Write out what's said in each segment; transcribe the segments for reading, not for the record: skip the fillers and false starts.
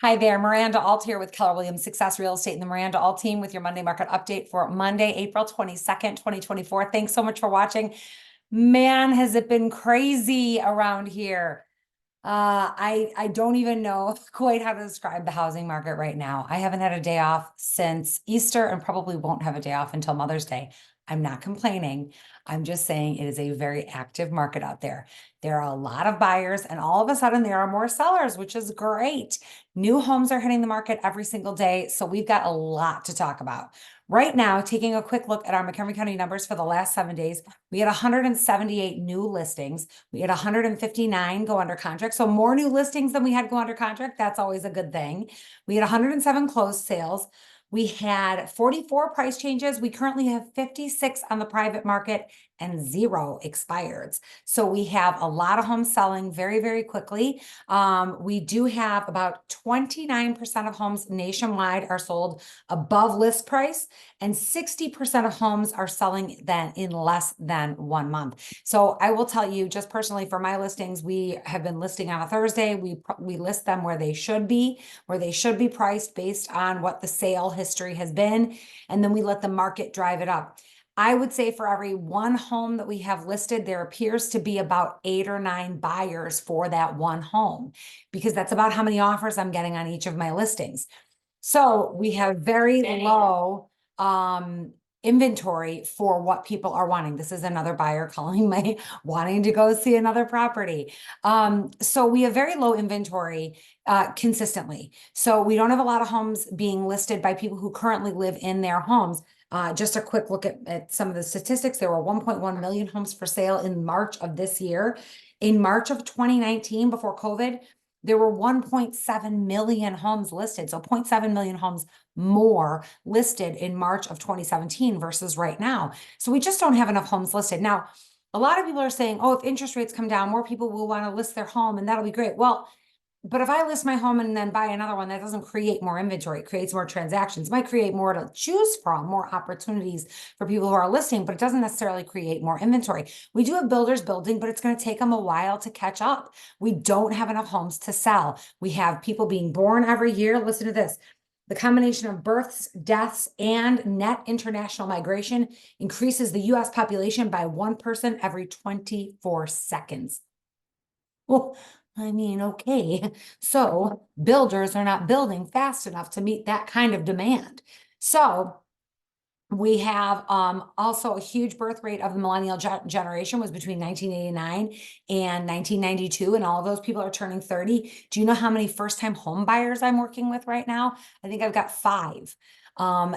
Hi there, Miranda Alt here with Keller Williams Success Real Estate and the Miranda Alt team with your Monday market update for Monday, April 22nd, 2024. Thanks so much for watching. Man, has it been crazy around here. I don't even know quite how to describe the housing market right now. I haven't had a day off since Easter and probably won't have a day off until Mother's Day. I'm not complaining. I'm just saying it is a very active market out there. There are a lot of buyers, and all of a sudden there are more sellers, which is great. New homes are hitting the market every single day, so we've got a lot to talk about. Right now, taking a quick look at our Montgomery County numbers for the last 7 days, we had 178 new listings. We had 159 go under contract. So more new listings than we had go under contract. That's always a good thing. We had 107 closed sales. We had 44 price changes. We currently have 56 on the private market and 0 expireds. So we have a lot of homes selling very, very quickly. We do have about 29% of homes nationwide are sold above list price, and 60% of homes are selling then in less than 1 month. So I will tell you, just personally for my listings, we have been listing on a Thursday. We list them where they should be priced based on what the sale history has been, and then we let the market drive it up. I would say for every 1 home that we have listed, there appears to be about 8 or 9 buyers for that 1 home, because that's about how many offers I'm getting on each of my listings. So we have very low inventory for what people are wanting. This is another buyer calling me wanting to go see another property. So we have very low inventory consistently. So we don't have a lot of homes being listed by people who currently live in their homes. Just a quick look at some of the statistics. There were 1.1 million homes for sale in March of this year. In March of 2019, before COVID, there were 1.7 million homes listed. So 0.7 million homes more listed in March of 2017 versus right now. So we just don't have enough homes listed. Now, a lot of people are saying, oh, if interest rates come down, more people will want to list their home and that'll be great. Well, but if I list my home and then buy another one, that doesn't create more inventory. It creates more transactions. It might create more to choose from, more opportunities for people who are listing, but it doesn't necessarily create more inventory. We do have builders building, but it's going to take them a while to catch up. We don't have enough homes to sell. We have people being born every year. Listen to this. The combination of births, deaths, and net international migration increases the U.S. population by 1 person every 24 seconds. Well, I mean, okay. So builders are not building fast enough to meet that kind of demand. So we have also a huge birth rate of the millennial generation was between 1989 and 1992, and all of those people are turning 30. Do you know how many first-time home buyers I'm working with right now? I think I've got 5.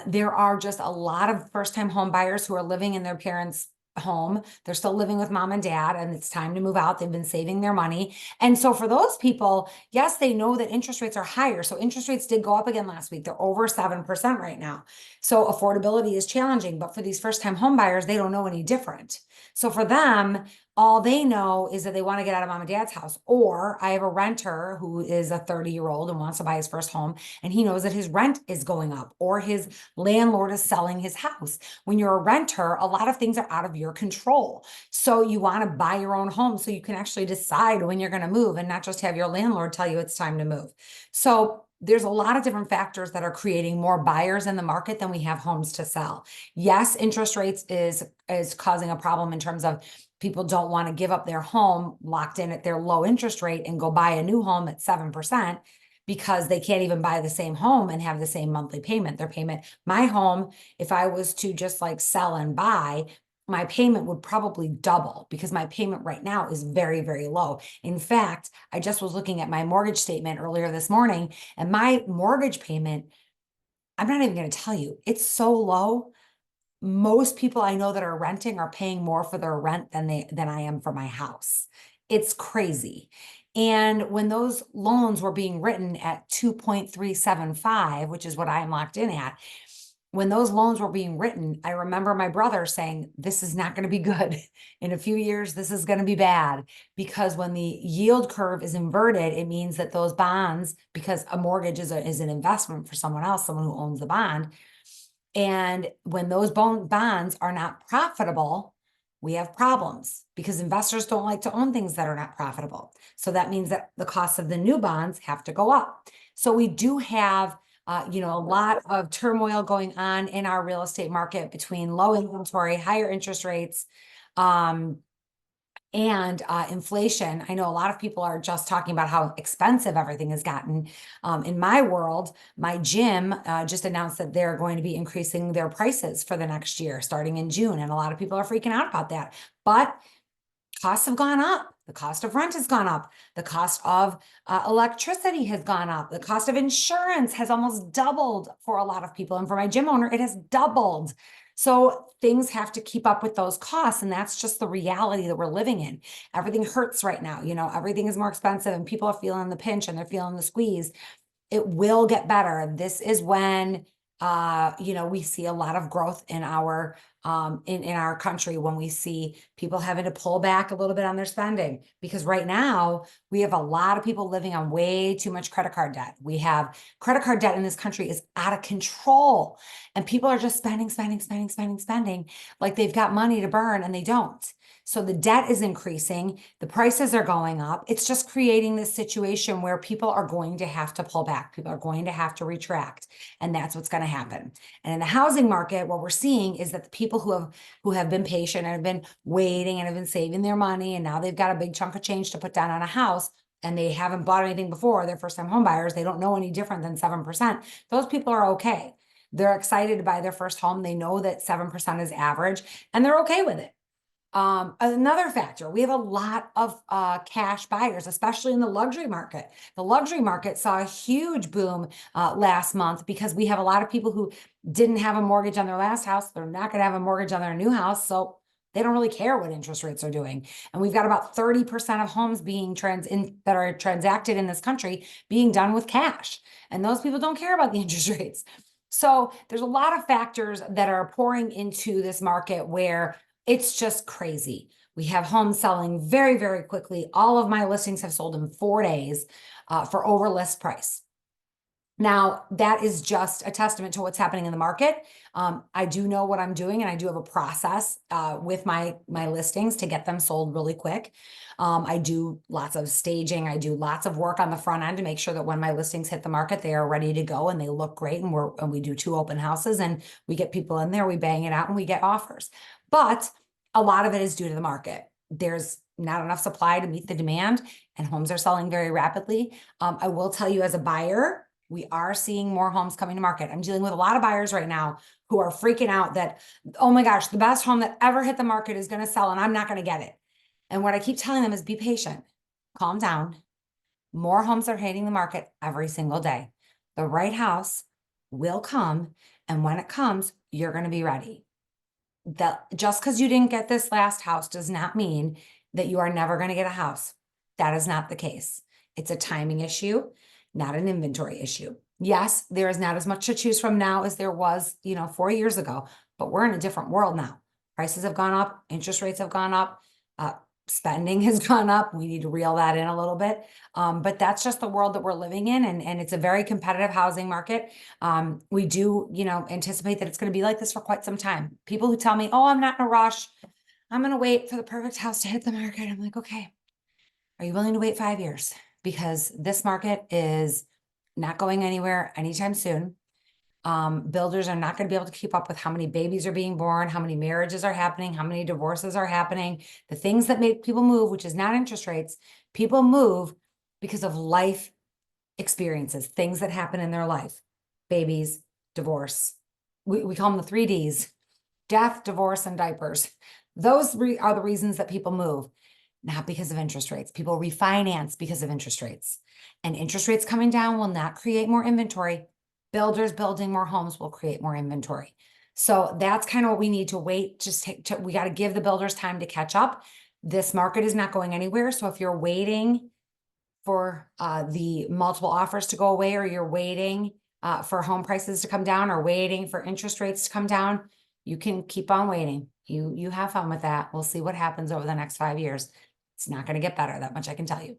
There are just a lot of first-time home buyers who are living in their parents' home. They're still living with mom and dad, and it's time to move out. They've been saving their money. And so for those people, yes, they know that interest rates are higher. So interest rates did go up again last week. They're over 7% right now. So affordability is challenging, but for these first-time home buyers, they don't know any different. So for them, all they know is that they want to get out of mom and dad's house. Or I have a renter who is a 30-year-old and wants to buy his first home, and he knows that his rent is going up or his landlord is selling his house. When you're a renter, a lot of things are out of your control. So you want to buy your own home so you can actually decide when you're going to move and not just have your landlord tell you it's time to move. So there's a lot of different factors that are creating more buyers in the market than we have homes to sell. Yes, interest rates is causing a problem in terms of people don't want to give up their home locked in at their low interest rate and go buy a new home at 7%, because they can't even buy the same home and have the same monthly payment. My home, if I was to just like sell and buy, my payment would probably double, because my payment right now is very, very low. In fact, I just was looking at my mortgage statement earlier this morning, and my mortgage payment, I'm not even going to tell you, it's so low. Most people I know that are renting are paying more for their rent than I am for my house. It's crazy. And when those loans were being written at 2.375, which is what I'm locked in at, when those loans were being written, I remember my brother saying, this is not going to be good. In a few years, this is going to be bad, because when the yield curve is inverted, it means that those bonds, because a mortgage is an investment for someone else, someone who owns the bond. And when those bonds are not profitable, we have problems because investors don't like to own things that are not profitable. So that means that the cost of the new bonds have to go up. So we do have a lot of turmoil going on in our real estate market between low inventory, higher interest rates, and inflation. I know a lot of people are just talking about how expensive everything has gotten. In my world, my gym just announced that they're going to be increasing their prices for the next year, starting in June. And a lot of people are freaking out about that. But costs have gone up. The cost of rent has gone up. The cost of electricity has gone up. The cost of insurance has almost doubled for a lot of people. And for my gym owner, it has doubled. So things have to keep up with those costs. And that's just the reality that we're living in. Everything hurts right now. Everything is more expensive and people are feeling the pinch and they're feeling the squeeze. It will get better. This is when we see a lot of growth in our in our country, when we see people having to pull back a little bit on their spending, because right now we have a lot of people living on way too much credit card debt. We have credit card debt in this country is out of control, and people are just spending like they've got money to burn, and they don't. So the debt is increasing, the prices are going up. It's just creating this situation where people are going to have to pull back. People are going to have to retract, and that's what's going to happen. And in the housing market, what we're seeing is that the people who have been patient and have been waiting and have been saving their money, and now they've got a big chunk of change to put down on a house, and they haven't bought anything before, they're first-time home buyers, they don't know any different than 7%. Those people are okay. They're excited to buy their first home. They know that 7% is average, and they're okay with it. Another factor, we have a lot of cash buyers, especially in the luxury market. The luxury market saw a huge boom last month because we have a lot of people who didn't have a mortgage on their last house. They're not going to have a mortgage on their new house. So they don't really care what interest rates are doing. And we've got about 30% of homes being that are transacted in this country being done with cash. And those people don't care about the interest rates. So there's a lot of factors that are pouring into this market where it's just crazy. We have homes selling very, very quickly. All of my listings have sold in 4 days for over list price. Now, that is just a testament to what's happening in the market. I do know what I'm doing, and I do have a process with my listings to get them sold really quick. I do lots of staging. I do lots of work on the front end to make sure that when my listings hit the market, they are ready to go and they look great. And we do 2 open houses, and we get people in there, we bang it out, and we get offers. But a lot of it is due to the market. There's not enough supply to meet the demand, and homes are selling very rapidly. I will tell you, as a buyer, we are seeing more homes coming to market. I'm dealing with a lot of buyers right now who are freaking out that, oh my gosh, the best home that ever hit the market is going to sell and I'm not going to get it. And what I keep telling them is be patient, calm down. More homes are hitting the market every single day. The right house will come, and when it comes, you're going to be ready. That just because you didn't get this last house does not mean that you are never going to get a house. That is not the case. It's a timing issue, not an inventory issue. Yes, there is not as much to choose from now as there was, 4 years ago, but we're in a different world now. Prices have gone up, interest rates have gone up, spending has gone up. We need to reel that in a little bit. But that's just the world that we're living in. And it's a very competitive housing market. We do, anticipate that it's going to be like this for quite some time. People who tell me, oh, I'm not in a rush, I'm going to wait for the perfect house to hit the market. I'm like, okay, are you willing to wait 5 years? Because this market is not going anywhere anytime soon. Builders are not going to be able to keep up with how many babies are being born, how many marriages are happening, how many divorces are happening. The things that make people move, which is not interest rates, people move because of life experiences, things that happen in their life, babies, divorce. We call them the 3Ds, death, divorce, and diapers. Those are the reasons that people move, not because of interest rates. People refinance because of interest rates, and interest rates coming down will not create more inventory. Builders building more homes will create more inventory. So that's kind of what we need to wait. We got to give the builders time to catch up. This market is not going anywhere. So if you're waiting for the multiple offers to go away, or you're waiting for home prices to come down, or waiting for interest rates to come down, you can keep on waiting. You have fun with that. We'll see what happens over the next 5 years. It's not going to get better, that much I can tell you.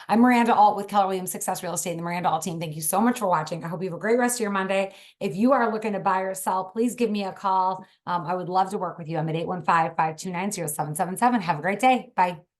I'm Miranda Alt with Keller Williams Success Real Estate and the Miranda Alt team. Thank you so much for watching. I hope you have a great rest of your Monday. If you are looking to buy or sell, please give me a call. I would love to work with you. I'm at 815-529-0777. Have a great day. Bye.